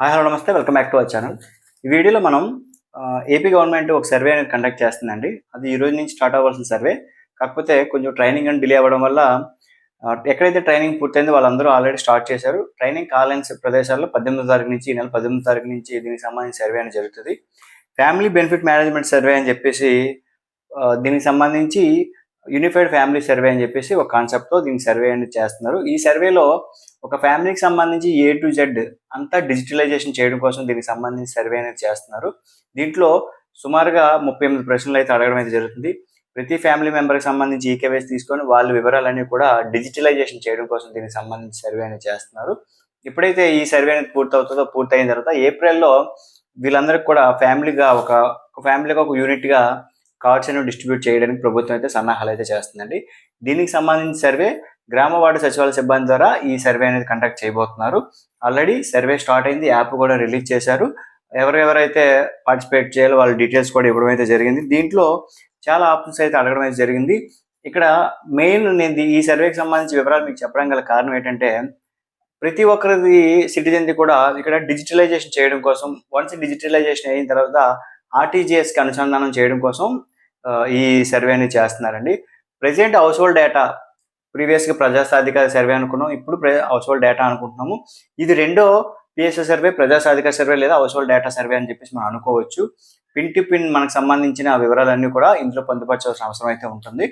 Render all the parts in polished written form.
Hi hello నమస్తే welcome back to our channel. ఈ వీడియోలో మనం ఏపీ గవర్నమెంట్ ఒక సర్వే అనేది కండక్ట్ చేస్తుందండి. అది ఈ రోజు నుంచి స్టార్ట్ అవ్వాల్సిన సర్వే. కాకపోతే కొంచెం ట్రైనింగ్ అని డిలే అవ్వడం వల్ల ఎక్కడైతే ట్రైనింగ్ పూర్తయిందో వాళ్ళందరూ ఆల్రెడీ స్టార్ట్ చేశారు. ట్రైనింగ్ కాలేని ప్రదేశాల్లో 18వ తారీఖు నుంచి ఈ నెల 18వ తారీఖు నుంచి దీనికి సంబంధించిన సర్వే అనేది జరుగుతుంది. ఫ్యామిలీ బెనిఫిట్ మేనేజ్మెంట్ సర్వే అని చెప్పేసి దీనికి సంబంధించి యూనిఫైడ్ ఫ్యామిలీ సర్వే అని చెప్పేసి ఒక కాన్సెప్ట్తో దీనికి సర్వే అనేది చేస్తున్నారు. ఈ సర్వేలో ఒక ఫ్యామిలీకి సంబంధించి ఏ టు జెడ్ అంతా డిజిటలైజేషన్ చేయడం కోసం దీనికి సంబంధించి సర్వే అనేది చేస్తున్నారు. దీంట్లో సుమారుగా 38 ప్రశ్నలు అయితే అడగడం అయితే జరుగుతుంది. ప్రతి ఫ్యామిలీ మెంబర్కి సంబంధించి ఈకేవైసీ తీసుకొని వాళ్ళ వివరాలన్నీ కూడా డిజిటలైజేషన్ చేయడం కోసం దీనికి సంబంధించి సర్వే అనేది చేస్తున్నారు. ఎప్పుడైతే ఈ సర్వే అనేది పూర్తవుతుందో పూర్తయిన తర్వాత ఏప్రిల్లో వీళ్ళందరికీ కూడా ఒక ఫ్యామిలీగా ఒక యూనిట్గా కార్డ్స్ అనేవి డిస్ట్రిబ్యూట్ చేయడానికి ప్రభుత్వం అయితే సన్నాహాలు అయితే చేస్తుందండి. దీనికి సంబంధించిన సర్వే గ్రామ వార్డు సచివాలయ సిబ్బంది ద్వారా ఈ సర్వే అనేది కండక్ట్ చేయబోతున్నారు. ఆల్రెడీ సర్వే స్టార్ట్ అయింది, యాప్ కూడా రిలీజ్ చేశారు. ఎవరెవరైతే పార్టిసిపేట్ చేయాలో వాళ్ళ డీటెయిల్స్ కూడా ఇవ్వడం అయితే జరిగింది. దీంట్లో చాలా ఆప్షన్స్ అయితే అడగడం అయితే జరిగింది. ఇక్కడ మెయిన్ నేను ఈ సర్వేకి సంబంధించి వివరాలు మీకు చెప్పడం గల కారణం ఏంటంటే ప్రతి ఒక్కరిది సిటిజన్ది కూడా ఇక్కడ డిజిటలైజేషన్ చేయడం కోసం, వన్స్ డిజిటలైజేషన్ అయిన తర్వాత ఆర్టీజీఎస్కి అనుసంధానం చేయడం కోసం ఈ సర్వే అనేది చేస్తున్నారండి. ప్రెజెంట్ హౌస్ హోల్డ్ డేటా ప్రీవియస్గా ప్రజాసాధికార సర్వే అనుకున్నాం, ఇప్పుడు హౌస్ హోల్డ్ డేటా అనుకుంటున్నాము. ఇది రెండో పిఎస్ఏ సర్వే, ప్రజాసాధికార సర్వే లేదా హౌస్ హోల్డ్ డేటా సర్వే అని చెప్పేసి మనం అనుకోవచ్చు. పిన్ టు పిన్ మనకు సంబంధించిన వివరాలన్నీ కూడా ఇందులో పొందుపరచాల్సిన అవసరం అయితే ఉంటుంది.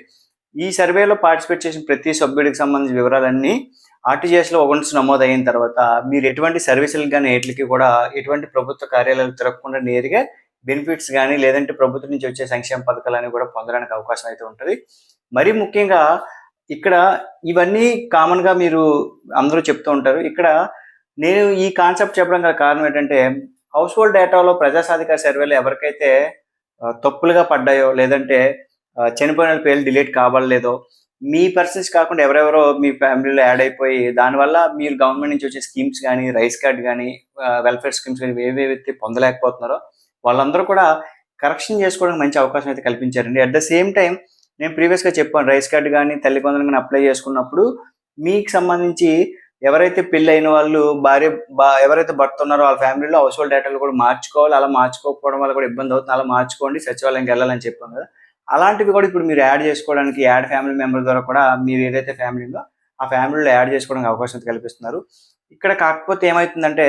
ఈ సర్వేలో పార్టిసిపేట్ చేసిన ప్రతి సభ్యుడికి సంబంధించిన వివరాలన్నీ ఆర్టీజీఎస్లో ఒకటి నమోదు అయిన తర్వాత మీరు ఎటువంటి సర్వీసులకు కానీ వీటికి కూడా ఎటువంటి ప్రభుత్వ కార్యాలయాలు తిరగకుండా నేరుగా బెనిఫిట్స్ కానీ లేదంటే ప్రభుత్వం నుంచి వచ్చే సంక్షేమ పథకాలని కూడా పొందడానికి అవకాశం అయితే ఉంటుంది. మరీ ముఖ్యంగా ఇక్కడ ఇవన్నీ కామన్గా మీరు అందరూ చెప్తూ ఉంటారు. ఇక్కడ నేను ఈ కాన్సెప్ట్ చెప్పడం గల కారణం ఏంటంటే హౌస్ హోల్డ్ డేటాలో ప్రజాసాధికార సర్వేలో ఎవరికైతే తప్పులుగా పడ్డాయో లేదంటే చనిపోయిన పేర్లు డిలీట్ కావాలేదో మీ పర్సన్స్ కాకుండా ఎవరెవరో మీ ఫ్యామిలీలో యాడ్ అయిపోయి దానివల్ల మీరు గవర్నమెంట్ నుంచి వచ్చే స్కీమ్స్ కానీ రైస్ కార్డ్ కానీ వెల్ఫేర్ స్కీమ్స్ కానీ ఏవేవైతే పొందలేకపోతున్నారో వాళ్ళందరూ కూడా కరెక్షన్ చేసుకోవడానికి మంచి అవకాశం అయితే కల్పించారండి. అట్ ద సేమ్ టైం నేను ప్రీవియస్గా చెప్పాను, రైస్ కార్డు కానీ తల్లి కొందరు కానీ అప్లై చేసుకున్నప్పుడు మీకు సంబంధించి ఎవరైతే పెళ్ళి అయిన వాళ్ళు ఎవరైతే భర్త ఉన్నారో వాళ్ళ ఫ్యామిలీలో హౌస్ హోల్డ్ డేటాలు కూడా మార్చుకోవాలి. అలా మార్చుకోకపోవడం వల్ల కూడా ఇబ్బంది అవుతుంది. అలా మార్చుకోండి, సచివాలయంకి వెళ్ళాలని చెప్పాను కదా. అలాంటివి కూడా ఇప్పుడు మీరు యాడ్ చేసుకోవడానికి యాడ్ ఫ్యామిలీ మెంబర్ ద్వారా కూడా మీరు ఏదైతే ఫ్యామిలీ ఉందో ఆ ఫ్యామిలీలో యాడ్ చేసుకోవడానికి అవకాశం కల్పిస్తున్నారు. ఇక్కడ కాకపోతే ఏమవుతుందంటే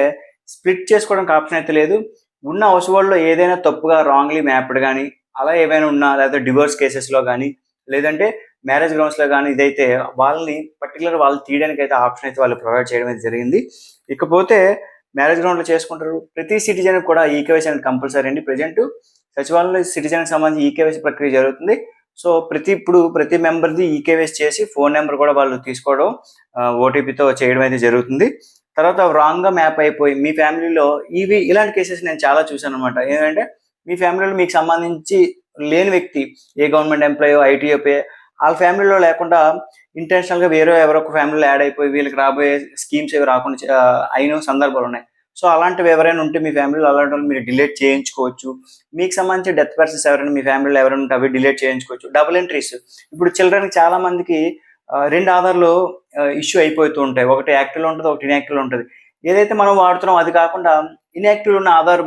స్ప్లిట్ చేసుకోవడానికి ఆప్షన్ అయితే లేదు. ఉన్న హౌస్ హోల్డ్లో ఏదైనా తప్పుగా రాంగ్లీ మ్యాప్డ్ కానీ అలా ఏమైనా ఉన్నా లేకపోతే డివోర్స్ కేసెస్లో కానీ లేదంటే మ్యారేజ్ గ్రౌండ్స్లో కానీ ఇదైతే వాళ్ళని వాళ్ళు తీయడానికి అయితే ఆప్షన్ అయితే వాళ్ళు ప్రొవైడ్ చేయడం అయితే జరిగింది. ఇకపోతే మ్యారేజ్ గ్రౌండ్లో చేసుకుంటారు. ప్రతి సిటిజన్ కూడా ఈకేవైసీ అనేది కంపల్సరీ అండి. ప్రజెంట్ సచివాలయంలో సిటిజన్కి సంబంధించి ఈకేవైసీ ప్రక్రియ జరుగుతుంది. సో ప్రతి మెంబర్ది ఈకేవైసీ చేసి ఫోన్ నెంబర్ కూడా వాళ్ళు తీసుకోవడం ఓటీపీతో చేయడం అయితే జరుగుతుంది. తర్వాత రాంగ్గా మ్యాప్ అయిపోయి మీ ఫ్యామిలీలో ఇలాంటి కేసెస్ నేను చాలా చూశాను అనమాట. ఏంటంటే మీ ఫ్యామిలీలో మీకు సంబంధించి లేని వ్యక్తి ఏ గవర్నమెంట్ ఎంప్లాయో ఐటీఓపే వాళ్ళ ఫ్యామిలీలో లేకుండా ఇంటెన్షనల్గా ఎవరో ఒక ఫ్యామిలీలో యాడ్ అయిపోయి వీళ్ళకి రాబోయే స్కీమ్స్ ఏవి రాకుండా అయిన సందర్భాలు ఉన్నాయి. సో అలాంటివి ఎవరైనా ఉంటే మీ ఫ్యామిలీలో అలాంటి వాళ్ళు మీరు డిలీట్ చేయించుకోవచ్చు. మీకు సంబంధించి డెత్ పర్సన్స్ ఎవరైనా మీ ఫ్యామిలీలో ఎవరైనా ఉంటే అవి డిలీట్ చేయించుకోవచ్చు. డబుల్ ఎంట్రీస్ ఇప్పుడు చిల్డ్రన్కి చాలా మందికి 2 ఆధార్లు ఇష్యూ అయిపోతూ ఉంటాయి. ఒకటి యాక్టివ్లో ఉంటుంది, ఒకటి ఇన్యాక్టివ్లో ఉంటుంది. ఏదైతే మనం వాడుతున్నాం అది కాకుండా ఇన్యాక్టివ్ ఉన్న ఆధార్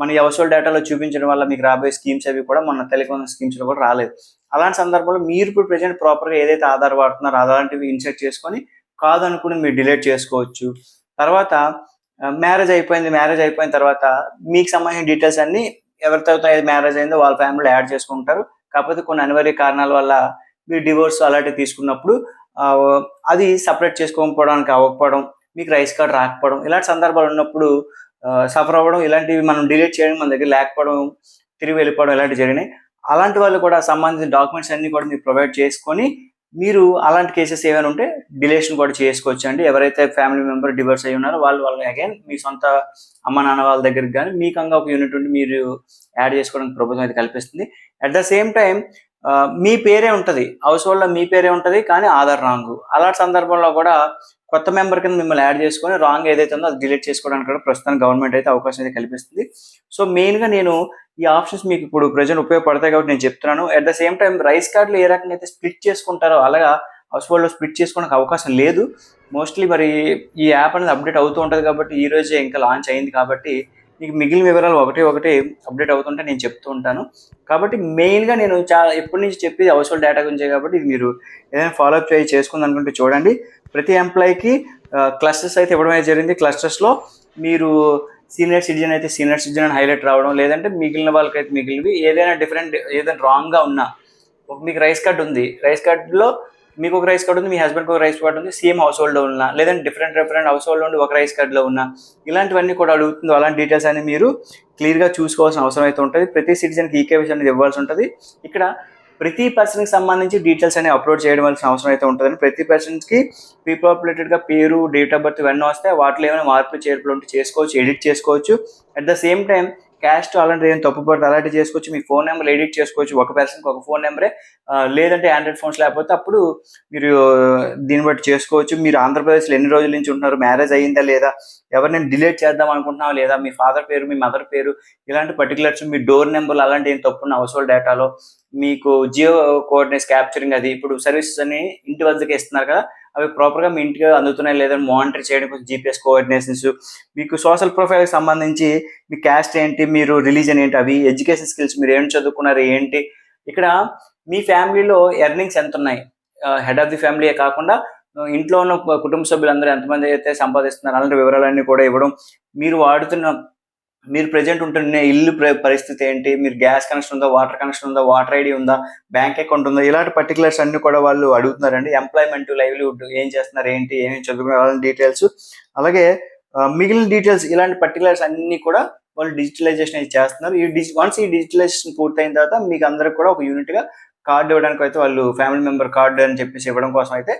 మన హౌస్ హోల్డ్ డేటాలో చూపించడం వల్ల మీకు రాబోయే స్కీమ్స్ అవి కూడా మన టెలికాం స్కీమ్స్లో కూడా రాలేదు. అలాంటి సందర్భంలో మీరు ఇప్పుడు ప్రెజెంట్ ప్రాపర్గా ఏదైతే ఆధార్ వాడుతున్నారో అలాంటివి ఇన్సర్ట్ చేసుకొని కాదనుకుని మీరు డిలీట్ చేసుకోవచ్చు. తర్వాత మ్యారేజ్ అయిపోయిన తర్వాత మీకు సంబంధించిన డీటెయిల్స్ అన్ని ఎవరితో మ్యారేజ్ అయిందో వాళ్ళ ఫ్యామిలీలో యాడ్ చేసుకుంటారు. కాకపోతే కొన్ని అనివార్య కారణాల వల్ల మీరు డివోర్స్ అలాంటివి తీసుకున్నప్పుడు అది సపరేట్ చేసుకోకపోవడానికి అవ్వకపోవడం, మీకు రైస్ కార్డ్ రాకపోవడం ఇలాంటి సందర్భాలు ఉన్నప్పుడు సఫర్ అవ్వడం, ఇలాంటివి మనం డిలీట్ చేయడం మన దగ్గర లేకపోవడం, తిరిగి వెళ్ళిపోవడం ఇలాంటివి జరిగినాయి. అలాంటి వాళ్ళు కూడా సంబంధించిన డాక్యుమెంట్స్ అన్ని కూడా మీరు ప్రొవైడ్ చేసుకొని మీరు అలాంటి కేసెస్ ఏమైనా ఉంటే డిలేషన్ కూడా చేసుకోవచ్చు అండి. ఎవరైతే ఫ్యామిలీ మెంబర్ డివోర్స్ అయ్యి ఉన్నారో వాళ్ళు అగైన్ మీ సొంత అమ్మ నాన్న వాళ్ళ దగ్గరికి కానీ మీకంగా ఒక యూనిట్ ఉండి మీరు యాడ్ చేసుకోవడానికి ప్రభుత్వం అయితే కల్పిస్తుంది. అట్ ద సేమ్ టైం మీ పేరే ఉంటుంది, హౌస్ హోల్డ్లో మీ పేరే ఉంటుంది కానీ ఆధార్ రాంగ్. అలాంటి సందర్భంలో కూడా కొత్త మెంబర్ కింద మిమ్మల్ని యాడ్ చేసుకొని రాంగ్ ఏదైతే ఉందో అది డిలీట్ చేసుకోవడానికి కూడా ప్రస్తుతం గవర్నమెంట్ అయితే అవకాశం అయితే కల్పిస్తుంది. సో మెయిన్గా నేను ఈ ఆప్షన్స్ మీకు ఇప్పుడు ప్రజెంట్ ఉపయోగపడతాయి కాబట్టి నేను చెప్తున్నాను. At the same time rice కార్డులు ఏ రకంగా అయితే స్ప్లిట్ చేసుకుంటారో అలాగా హౌస్ హోల్డ్లో స్ప్లిట్ చేసుకోవడానికి అవకాశం లేదు. మోస్ట్లీ మరి ఈ యాప్ అనేది అప్డేట్ అవుతూ ఉంటుంది కాబట్టి ఈ రోజే ఇంకా లాంచ్ అయింది కాబట్టి మీకు మిగిలిన వివరాలు ఒకటి అప్డేట్ అవుతుంటే నేను చెప్తూ ఉంటాను. కాబట్టి మెయిన్గా నేను ఎప్పటి నుంచి చెప్పేది హౌస్ హోల్డ్ డేటా గురించే కాబట్టి ఇది మీరు ఏదైనా ఫాలోఅప్ చేసుకుంది అనుకుంటే చూడండి. ప్రతి ఎంప్లాయీకి క్లస్టర్స్ అయితే ఇవ్వడం అయితే జరిగింది. క్లస్టర్స్లో మీరు సీనియర్ సిటిజన్ అయితే సీనియర్ సిటిజన్ అని హైలైట్ రావడం, లేదంటే మిగిలిన వాళ్ళకైతే మిగిలినవి ఏదైనా డిఫరెంట్ ఏదైనా రాంగ్గా ఉన్నా, మీకు రైస్ కార్డ్ ఉంది, రైస్ కార్డులో మీకు ఒక రైస్ కార్డు ఉంది, మీ హస్బెండ్కి ఒక రైస్ కార్డు ఉంది, సేమ్ హౌస్ హోల్డ్లో ఉన్నా, లేదంటే డిఫరెంట్ హౌస్ హోల్డ్ ఉండి ఒక రైస్ కార్డులో ఉన్నా, ఇలాంటివన్నీ కూడా అడుగుతుందో అలాంటి డీటెయిల్స్ అని మీరు క్లియర్గా చూసుకోవాల్సిన అవసరం అయితే ఉంటుంది. ప్రతి సిటిజన్కి ఈకేవైసీ అనేది ఇవ్వాల్సి ఉంటుంది. ఇక్కడ ప్రతి పర్సన్కి సంబంధించి డీటెయిల్స్ అనేవి అప్లోడ్ చేయవలసిన అవసరం అయితే ఉంటుందని, ప్రతి పర్సన్కి ప్రీపాపులేటెడ్గా పేరు, డేట్ ఆఫ్ బర్త్ ఇవన్నీ వస్తాయి. వాటిలో ఏమైనా మార్పులు చేర్పులు ఉంటే చేసుకోవచ్చు, ఎడిట్ చేసుకోవచ్చు. At the same time caste అలాంటివి ఏం తప్పు పడితే అలాంటివి చేసుకోవచ్చు. మీ ఫోన్ నెంబర్ ఎడిట్ చేసుకోవచ్చు, ఒక పర్సన్కి ఒక ఫోన్ నెంబరే, లేదంటే ఆండ్రాయిడ్ ఫోన్స్ లేకపోతే అప్పుడు మీరు దీన్ని బట్టి చేసుకోవచ్చు. మీరు ఆంధ్రప్రదేశ్లో ఎన్ని రోజుల నుంచి ఉంటున్నారు, మ్యారేజ్ అయ్యిందా లేదా, ఎవరినైనా డిలీట్ చేద్దాం అనుకుంటున్నావా లేదా, మీ ఫాదర్ పేరు, మీ మదర్ పేరు, ఇలాంటి పర్టికులర్స్, మీ డోర్ నెంబర్లు అలాంటి ఏం తప్పున్న హౌస్ హోల్డ్ డేటాలో, మీకు జియో కోఆర్డినేట్స్ క్యాప్చరింగ్, అది ఇప్పుడు సర్వీసెస్ అని ఇంటి వద్దకే ఇస్తున్నారు కదా, అవి ప్రాపర్గా మీ ఇంటికి అందుతున్నాయి లేదని మానిటర్ చేయడం కోసం జీపీఎస్ కోఆర్డినేషన్స్, మీకు సోషల్ ప్రొఫైల్కి సంబంధించి మీ క్యాస్ట్ ఏంటి, మీరు రిలీజన్ ఏంటి, అవి ఎడ్యుకేషన్ స్కిల్స్, మీరు ఏం చదువుకున్నారు ఏంటి, ఇక్కడ మీ ఫ్యామిలీలో ఎర్నింగ్స్ ఎంత ఉన్నాయి, హెడ్ ఆఫ్ ది ఫ్యామిలీయే కాకుండా ఇంట్లో ఉన్న కుటుంబ సభ్యులందరూ ఎంతమంది అయితే సంపాదిస్తున్నారు అలాంటి వివరాలన్నీ కూడా ఇవ్వడం, మీరు ప్రజెంట్ ఉంటున్న ఇల్లు పరిస్థితి ఏంటి, మీరు గ్యాస్ కనెక్షన్ ఉందా, వాటర్ కనెక్షన్ ఉందా, వాటర్ ఐడి ఉందా, బ్యాంక్ అకౌంట్ ఉందా, ఇలాంటి పర్టికులర్స్ అన్ని కూడా వాళ్ళు అడుగుతున్నారండి. ఎంప్లాయ్మెంట్, లైవ్లీహుడ్, ఏం చేస్తున్నారు ఏంటి, ఏమేమి చదువుకున్నారు అలాంటి డీటెయిల్స్, అలాగే మిగిలిన డీటెయిల్స్, ఇలాంటి పర్టికులర్స్ అన్ని కూడా వాళ్ళు డిజిటలైజేషన్ అయితే చేస్తున్నారు. వన్స్ ఈ డిజిటలైజేషన్ పూర్తయిన తర్వాత మీకు అందరికి కూడా ఒక యూనిట్గా కార్డు ఇవ్వడానికి అయితే వాళ్ళు ఫ్యామిలీ మెంబర్ కార్డు అని చెప్పేసి ఇవ్వడం కోసం అయితే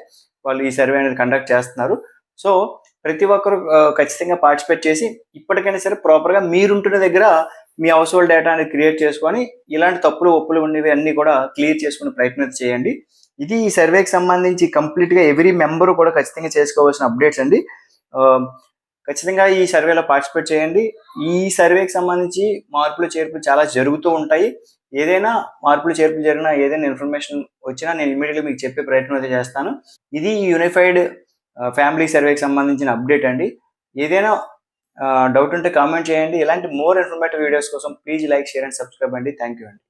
వాళ్ళు ఈ సర్వే అనేది కండక్ట్ చేస్తున్నారు. సో ప్రతి ఒక్కరు ఖచ్చితంగా పార్టిసిపేట్ చేసి ఇప్పటికైనా సరే ప్రాపర్గా మీరుంటున్న దగ్గర మీ హౌస్ హోల్డ్ డేటా అనేది క్రియేట్ చేసుకొని ఇలాంటి తప్పులు ఒప్పులు ఉండేవి అన్నీ కూడా క్లియర్ చేసుకునే ప్రయత్నం చేయండి. ఇది ఈ సర్వేకి సంబంధించి కంప్లీట్గా ఎవ్రీ మెంబరు కూడా ఖచ్చితంగా చేసుకోవాల్సిన అప్డేట్స్ అండి. ఖచ్చితంగా ఈ సర్వేలో పార్టిసిపేట్ చేయండి. ఈ సర్వేకి సంబంధించి మార్పులు చేర్పులు చాలా జరుగుతూ ఉంటాయి. ఏదైనా మార్పులు చేర్పులు జరిగినా, ఏదైనా ఇన్ఫర్మేషన్ వచ్చినా నేను ఇమీడియట్గా మీకు చెప్పే ప్రయత్నం అయితే చేస్తాను. ఇది యూనిఫైడ్ ఫ్యామిలీ సర్వేకి సంబంధించిన అప్డేట్ అండి. ఏదైనా డౌట్ ఉంటే కామెంట్ చేయండి. ఇలాంటి మోర్ ఇన్ఫర్మేటివ్ వీడియోస్ కోసం please like, share and subscribe అండి. థ్యాంక్ యూ అండి.